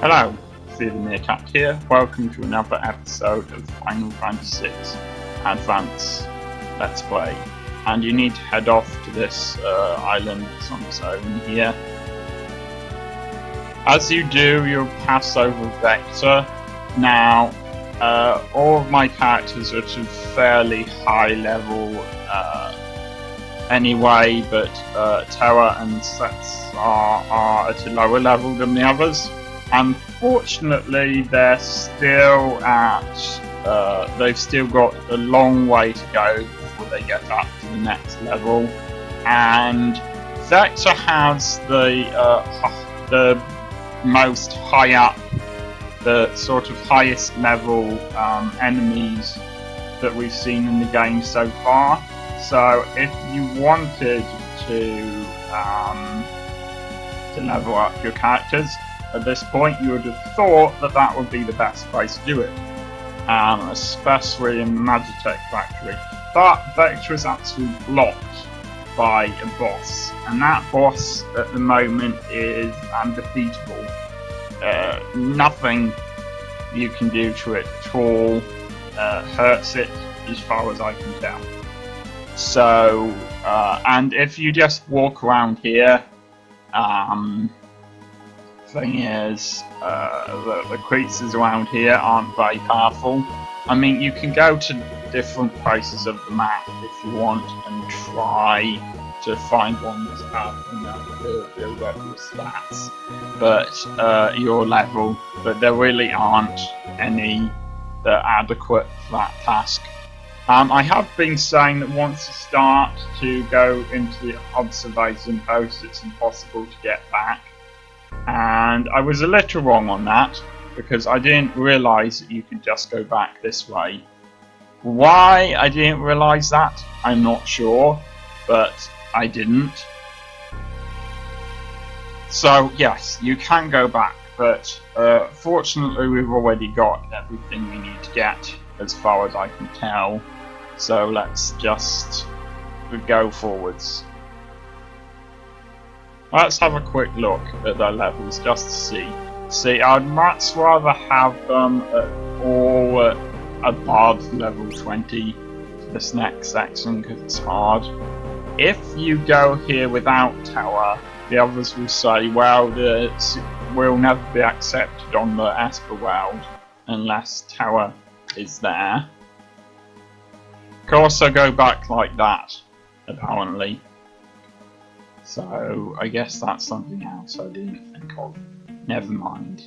Hello, METEOR ATTACKS here. Welcome to another episode of Final Fantasy VI Advance Let's Play. And you need to head off to this island that's on its own here. As you do, you'll pass over Vector. Now, all of my characters are at a fairly high level anyway, but Terra and Sets are at a lower level than the others. Unfortunately, they're still at, they've still got a long way to go before they get up to the next level. And Vector has the most high up, the sort of highest level enemies that we've seen in the game so far. So if you wanted to level up your characters at this point, you would have thought that that would be the best place to do it, especially in the Magitech factory. But Vector is actually blocked by a boss, and that boss at the moment is undefeatable. Nothing you can do to it at all hurts it, as far as I can tell. So, and if you just walk around here, thing is, the creatures around here aren't very powerful. I mean, you can go to different places of the map if you want and try to find one that's powerful enough to build up your stats, but your level. But there really aren't any that are adequate for that task. I have been saying that once you start to go into the observation post, it's impossible to get back. And I was a little wrong on that, because I didn't realise that you could just go back this way. Why I didn't realise that, I'm not sure, but I didn't. So yes, you can go back, but fortunately we've already got everything we need to get, as far as I can tell. So let's just go forwards. Let's have a quick look at their levels just to see. See, I'd much rather have them all above level 20 for this next section, because it's hard. If you go here without Terra, the others will say, well, we'll never be accepted on the Esper world unless Terra is there. Of course, I go back like that, apparently. So, I guess that's something else I didn't think of. Never mind.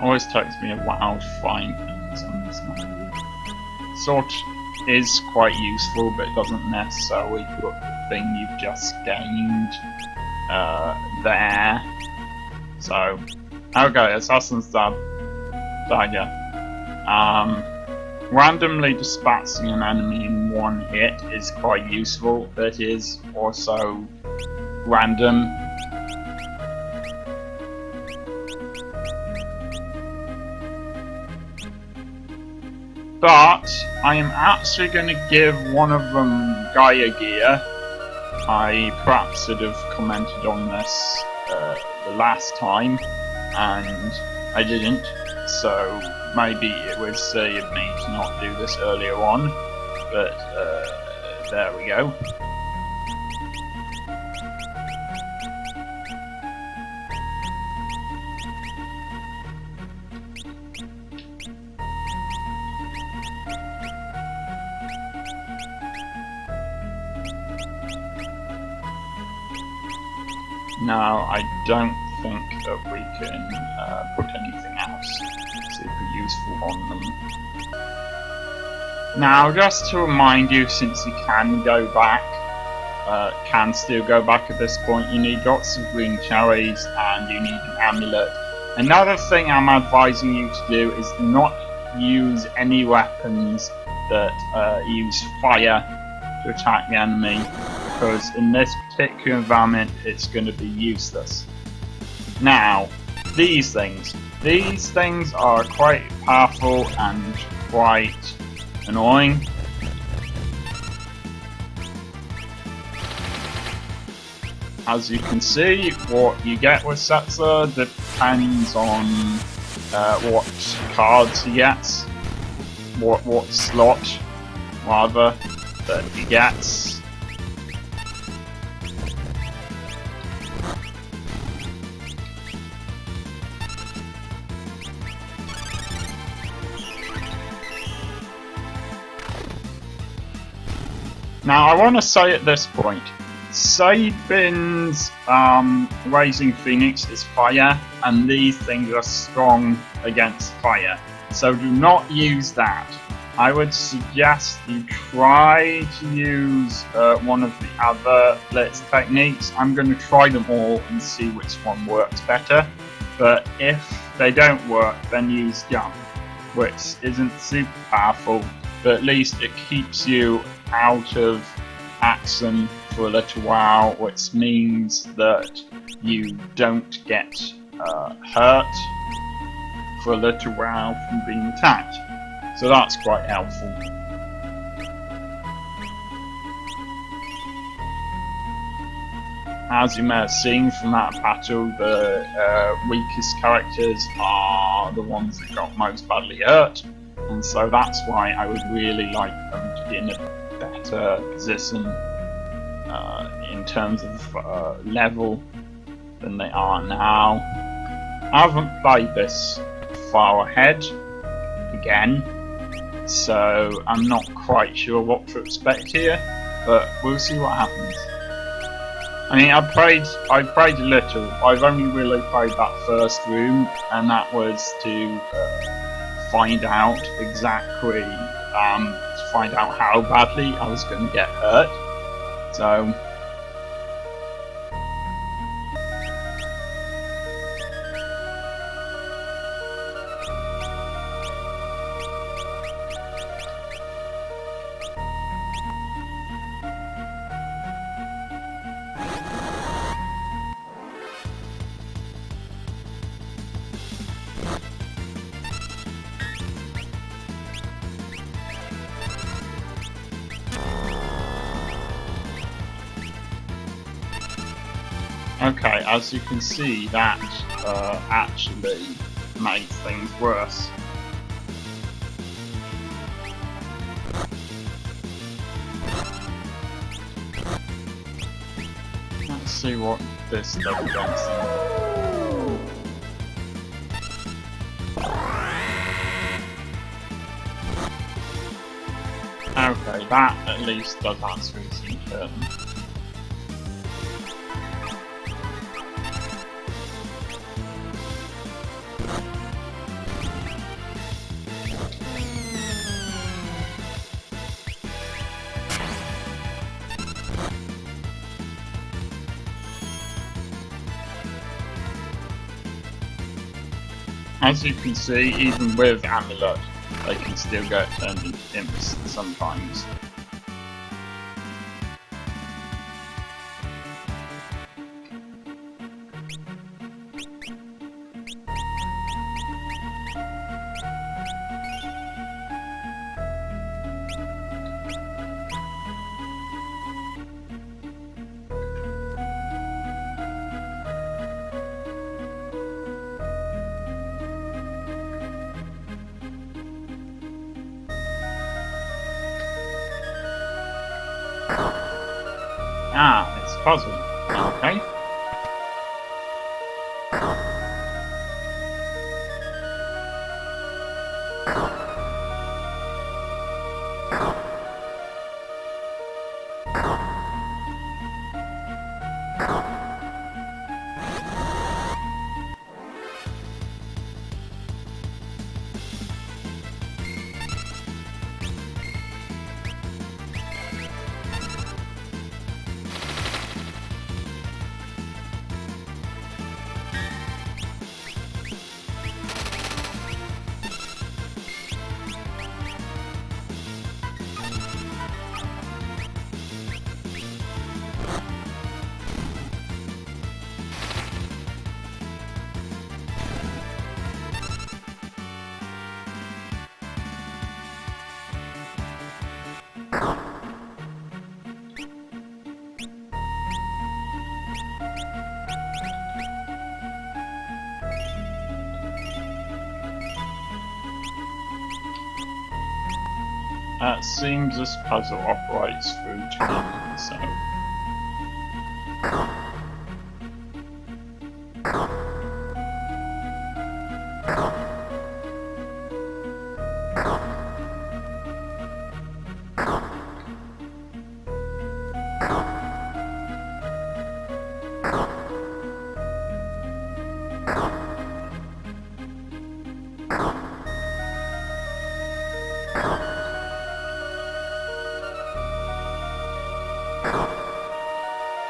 Always takes me a while to find things on this menu. Sort is quite useful, but it doesn't necessarily put the thing you've just gained there. So, okay, Assassin's Dagger. Randomly dispatching an enemy in one hit is quite useful. It is also random. But I am actually going to give one of them Gaia gear. I perhaps should have commented on this the last time, and I didn't, so maybe it was silly of me to not do this earlier on, but there we go. Now, I don't think that we can put anything else super useful on them. Now, just to remind you, since you can go back, can still go back at this point, you need lots of green cherries and you need an amulet. Another thing I'm advising you to do is not use any weapons that use fire to attack the enemy, because in this particular environment it's going to be useless. Now, these things. These things are quite powerful and quite annoying. As you can see, what you get with Setzer depends on what cards he gets, what slot rather that he gets. Now I want to say at this point, Sabin's Raising Phoenix is fire, and these things are strong against fire, so do not use that. I would suggest you try to use one of the other Blitz techniques. I'm going to try them all and see which one works better, but if they don't work, then use Jump, which isn't super powerful, but at least it keeps you out of action for a little while, which means that you don't get hurt for a little while from being attacked. So that's quite helpful. As you may have seen from that battle, the weakest characters are the ones that got most badly hurt, and so that's why I would really like them to be in a better position in terms of level than they are now. I haven't played this far ahead again, so I'm not quite sure what to expect here, but we'll see what happens. I mean, I've played a little. I've only really played that first room, and that was to find out exactly, to find out how badly I was going to get hurt. So, okay, as you can see, that actually made things worse. Let's see what this does against them. Okay, that at least does actually seem to hurt them. As you can see, even with Amulet, they can still get turned into imps sometimes. Ah, it's a puzzle. Okay. It seems this puzzle operates through time, so...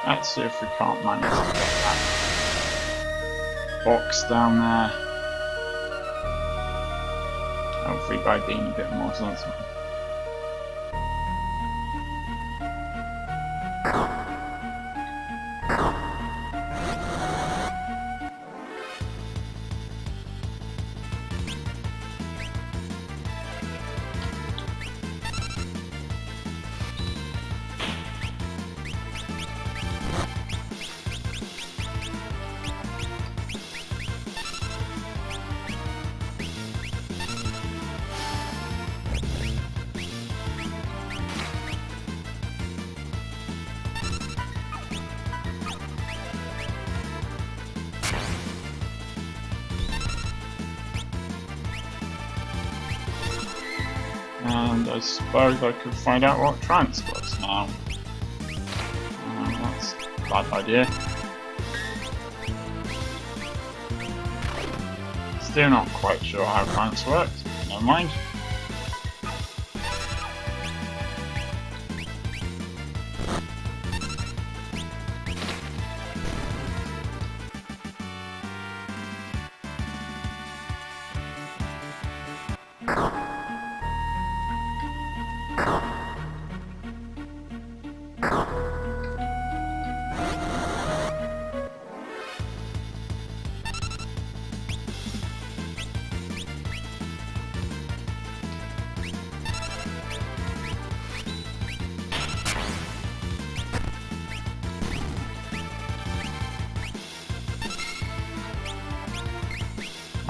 Let's see if we can't manage to get that box down there. Hopefully by being a bit more sensible. And I suppose I could find out what trance was now. That's a bad idea. Still not quite sure how trance works. Never mind.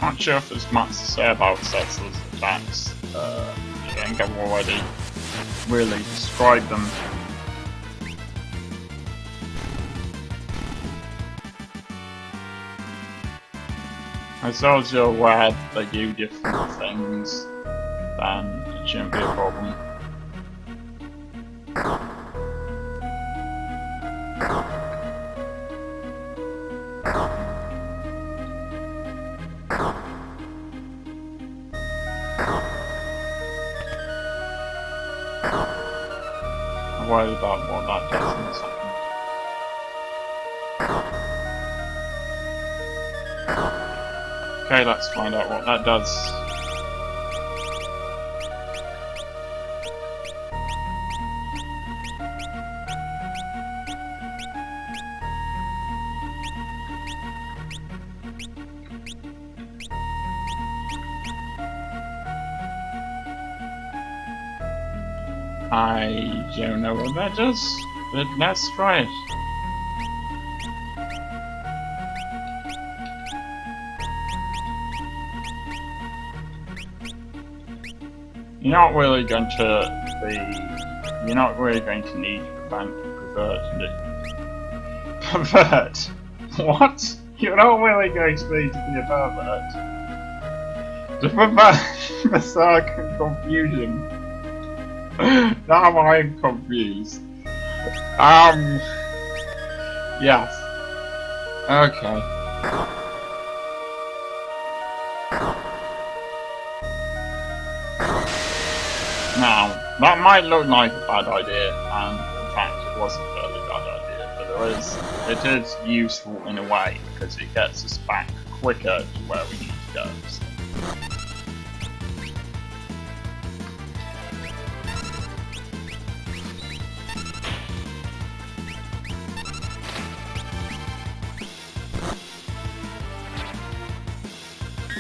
Not sure if there's much to say about Settlers attacks. I think I've already really described them. As long as you're aware they do different things, then it shouldn't be a problem. I'm worried about what that does in a second. Okay, let's find out what that does. I don't know what that does, but let's try it. You're not really going to need to prevent pervert. Pervert? What? You're not really going to need to be a pervert. To prevent the second confusion. Now I'm confused. Yes. Okay. Now, that might look like a bad idea, and in fact it was a fairly bad idea, but it is useful in a way, because it gets us back quicker to where we need to go. So.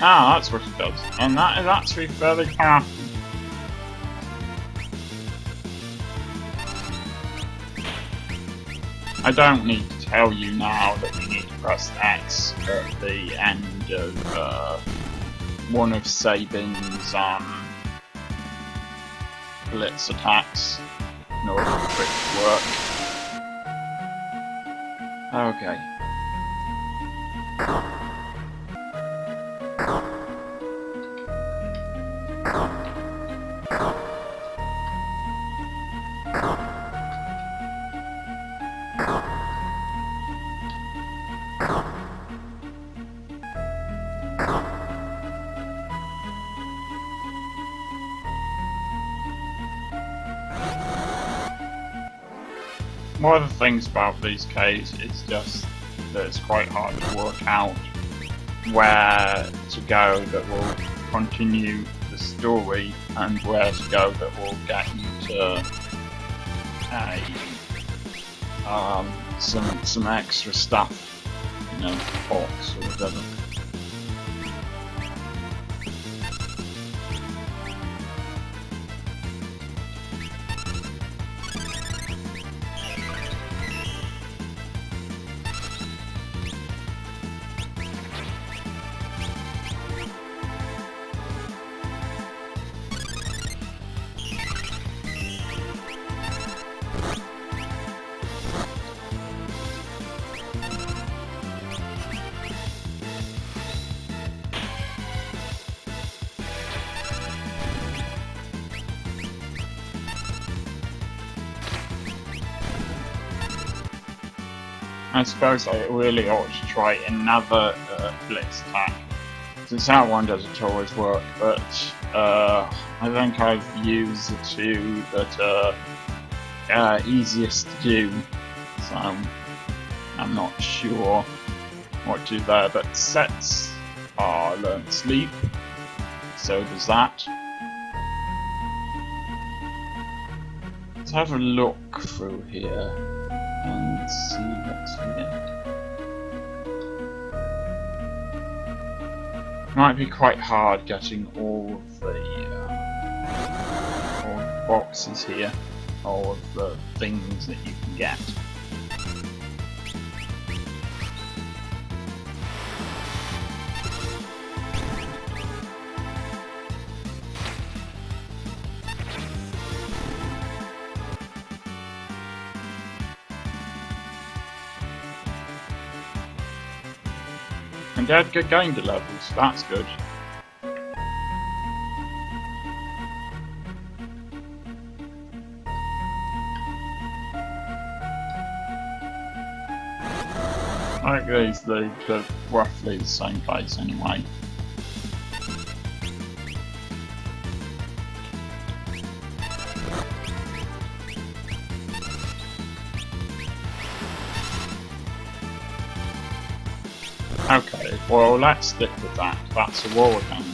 Ah, that's what it does, and that is actually fairly powerful. I don't need to tell you now that we need to press X at the end of one of Sabin's BLITZ attacks in order for it to work. Okay. One of the things about these caves is just that it's quite hard to work out where to go that will continue the story and where to go that will get you to some extra stuff, you know, box or whatever. I suppose I really ought to try another BLITZ attack, since that one doesn't always work, but I think I've used the two that are easiest to do, so I'm not sure what to do there, but sets are learn sleep, so does that. Let's have a look through here and see what's here. Might be quite hard getting all the boxes here, all of the things that you can get. And Dad gained a level, so that's good. I think they're roughly the same place anyway. Okay, well let's stick with that. That's a wall cannon.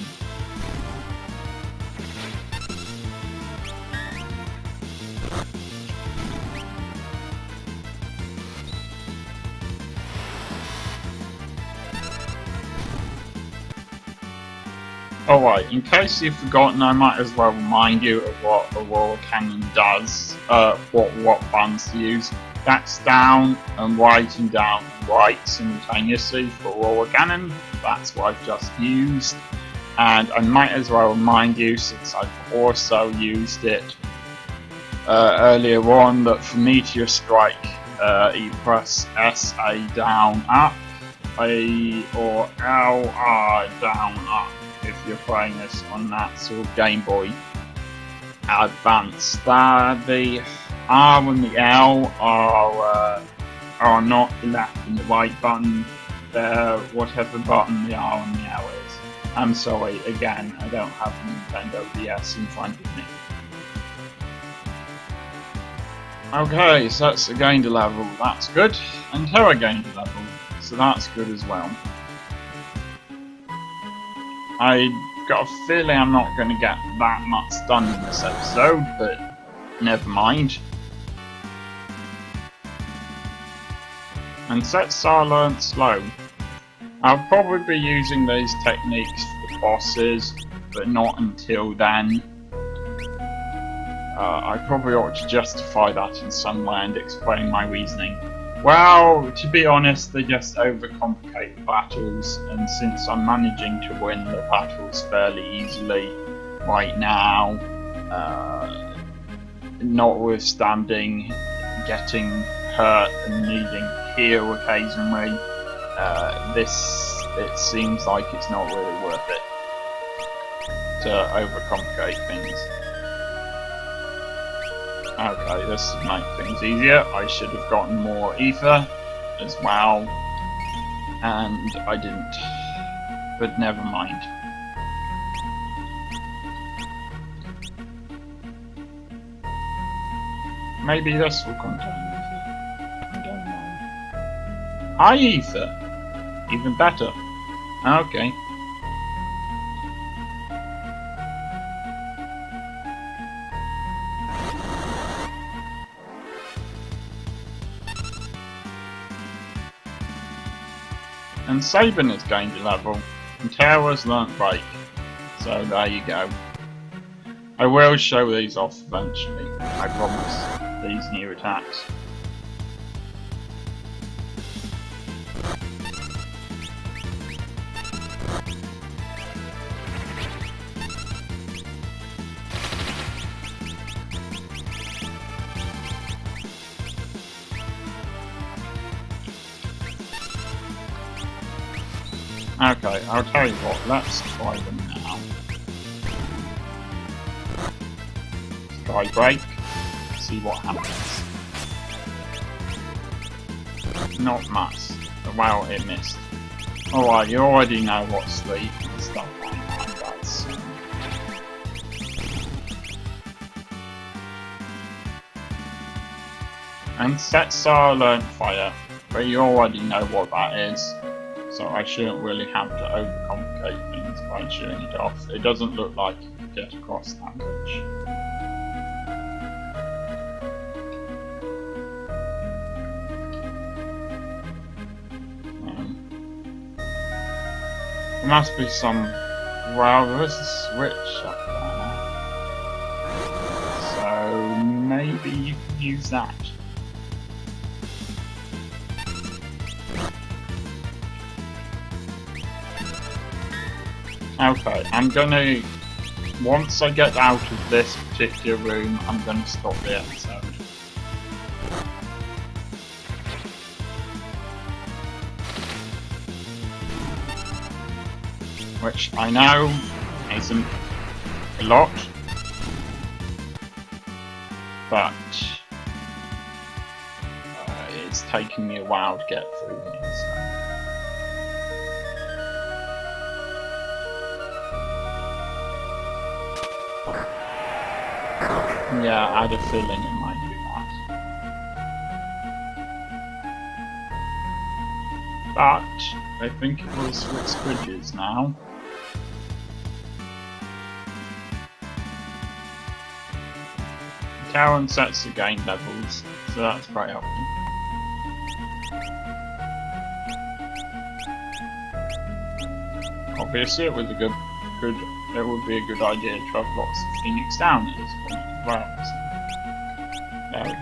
Alright, in case you've forgotten, I might as well remind you of what a wall cannon does, what buttons to use. That's down and right and down and right simultaneously for wall cannon. That's what I've just used. And I might as well remind you, since I've also used it earlier on, that for Meteor Strike, you press S, A down, up, A or L, R down, up. If you're playing this on that sort of Game Boy Advance, the R and the L are not the left and the right button. They're whatever button the R and the L is. I'm sorry, again, I don't have the Nintendo DS in front of me. Okay, so that's a gained a level, that's good. And Terra gained a level, so that's good as well. I got a feeling I'm not going to get that much done in this episode, but never mind. And sets are learnt slow. I'll probably be using these techniques for bosses, but not until then. I probably ought to justify that in some way and explain my reasoning. Well, to be honest, they just overcomplicate the battles, and since I'm managing to win the battles fairly easily right now, notwithstanding getting hurt and needing heal occasionally, it seems like it's not really worth it to overcomplicate things. Okay, this would make things easier. I should have gotten more ether as well, and I didn't, but never mind. Maybe this will contain ether. I don't know. High ether! Even better. Okay. And Sabin has gained a level, and Tara's learnt Break, so there you go. I will show these off eventually, I promise, these new attacks. Okay, I'll tell you what, let's try them now. Try Break, see what happens. Not much. Well, it missed. Alright, you already know what sleep and stuff like that does. And Setsar learnt Fire, but you already know what that is. So I shouldn't really have to overcomplicate things by shooting it off. It doesn't look like you can get across that much. There must be some... Well, there's a switch up there. So maybe you can use that. Okay, I'm gonna, once I get out of this particular room, I'm gonna stop the episode. Which I know isn't a lot, but it's taken me a while to get through here, so. Yeah, I had a feeling it might do that. But I think it will switch bridges now. Karen sets the gain levels, so that's quite helpful. Obviously, it would be a good idea to have lots of Phoenix down at this point as well. So, there we go.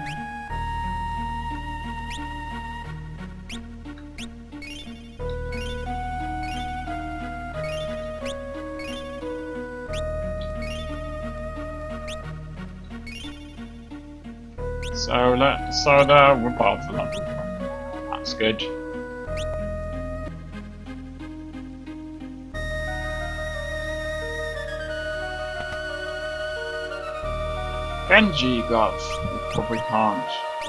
So there we're above the level. That's good. Benji Glove. We probably can't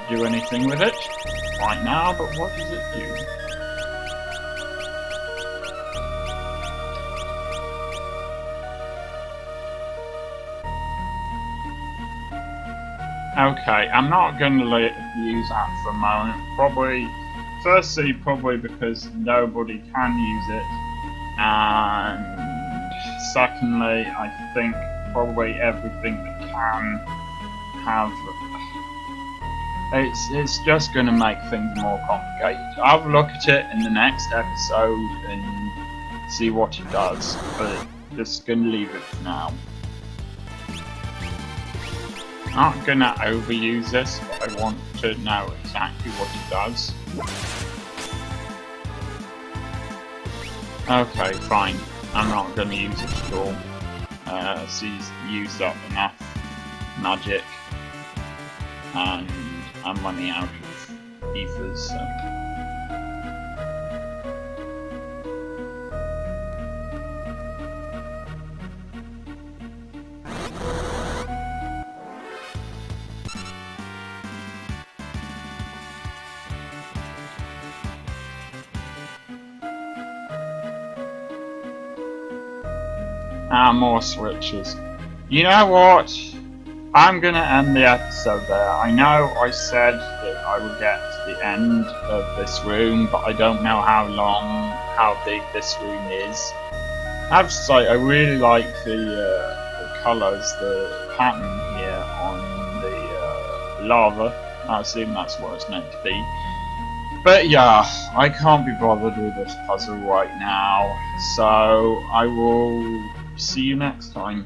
do anything with it right now, but what does it do? Okay, I'm not going to use that for a moment. Firstly, probably because nobody can use it, and secondly, I think probably everything that can have, it's just going to make things more complicated. I'll have a look at it in the next episode and see what it does, but just going to leave it for now. not gonna overuse this, but I want to know exactly what it does. Okay, fine. I'm not gonna use it at all. So he's used up enough magic, and I'm running out of ethers, so. More switches. You know what? I'm gonna end the episode there. I know I said that I would get to the end of this room, but I don't know how big this room is. I have to say, I really like the colours, the pattern here on the lava. I assume that's what it's meant to be. But yeah, I can't be bothered with this puzzle right now, so I will see you next time.